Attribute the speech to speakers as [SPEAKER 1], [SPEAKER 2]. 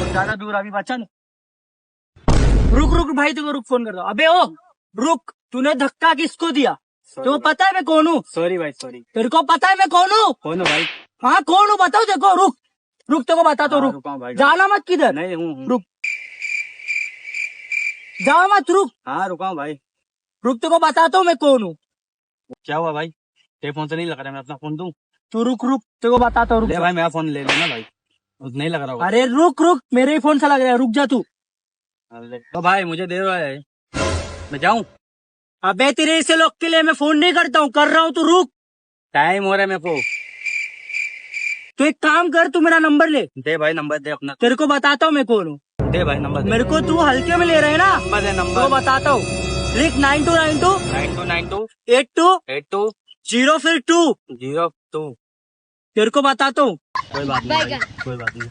[SPEAKER 1] ज्यादा दूर अभी बचा नहीं। रुक रुक भाई, तुमको रुक, फोन कर रहा हूँ। अबे ओ रुक, तूने धक्का किसको दिया? तो पता है मैं कौन हूँ?
[SPEAKER 2] सॉरी भाई, सॉरी।
[SPEAKER 1] तेरे को पता है मैं कौन हूँ?
[SPEAKER 2] कौन हो भाई?
[SPEAKER 1] हाँ कौन हूँ बताओ। देखो रुक रुक, तेरे को बता तो रुक।
[SPEAKER 2] रुका हूँ भाई।
[SPEAKER 1] जाना मत किधर।
[SPEAKER 2] नहीं हूँ।
[SPEAKER 1] रुक, जा मत, रुक।
[SPEAKER 2] हाँ रुका हूँ भाई।
[SPEAKER 1] रुक, तेरे को बताता हूँ मैं कौन हूँ।
[SPEAKER 2] क्या हुआ भाई? तेरे फोन से नहीं लग रहा, मैं अपना फोन दूं?
[SPEAKER 1] तू रुक रुक, तेरे को बताता हूँ, रुक
[SPEAKER 2] ले
[SPEAKER 1] जा।
[SPEAKER 2] भाई, मेरा फोन ले लेना भाई, नहीं लग रहा होगा।
[SPEAKER 1] अरे रुक रुक, मेरे ही फोन से लग रहा है, रुक जा तू।
[SPEAKER 2] तो भाई मुझे दे रहा है, मैं जाऊं?
[SPEAKER 1] अबे तेरे ऐसे लोग के लिए मैं फोन नहीं करता हूँ, कर रहा हूँ, तू रुक।
[SPEAKER 2] टाइम हो रहा है मेरे को।
[SPEAKER 1] तू एक काम कर, तू मेरा नंबर ले।
[SPEAKER 2] दे भाई, नंबर दे अपना।
[SPEAKER 1] तेरे को बताता हूँ मैं कौन हूँ।
[SPEAKER 2] दे भाई नंबर दे।
[SPEAKER 1] मेरे को तू हल्के में ले रहे है ना?
[SPEAKER 2] नंबर दे,
[SPEAKER 1] तो
[SPEAKER 2] नंबर।
[SPEAKER 1] बताता हूँ, लिख 9292
[SPEAKER 2] 9292
[SPEAKER 1] 82
[SPEAKER 2] 82
[SPEAKER 1] 0 फिर 2।
[SPEAKER 2] 02।
[SPEAKER 1] तेरे को बताता हूँ।
[SPEAKER 2] कोई बात नहीं भाई, कोई बात नहीं।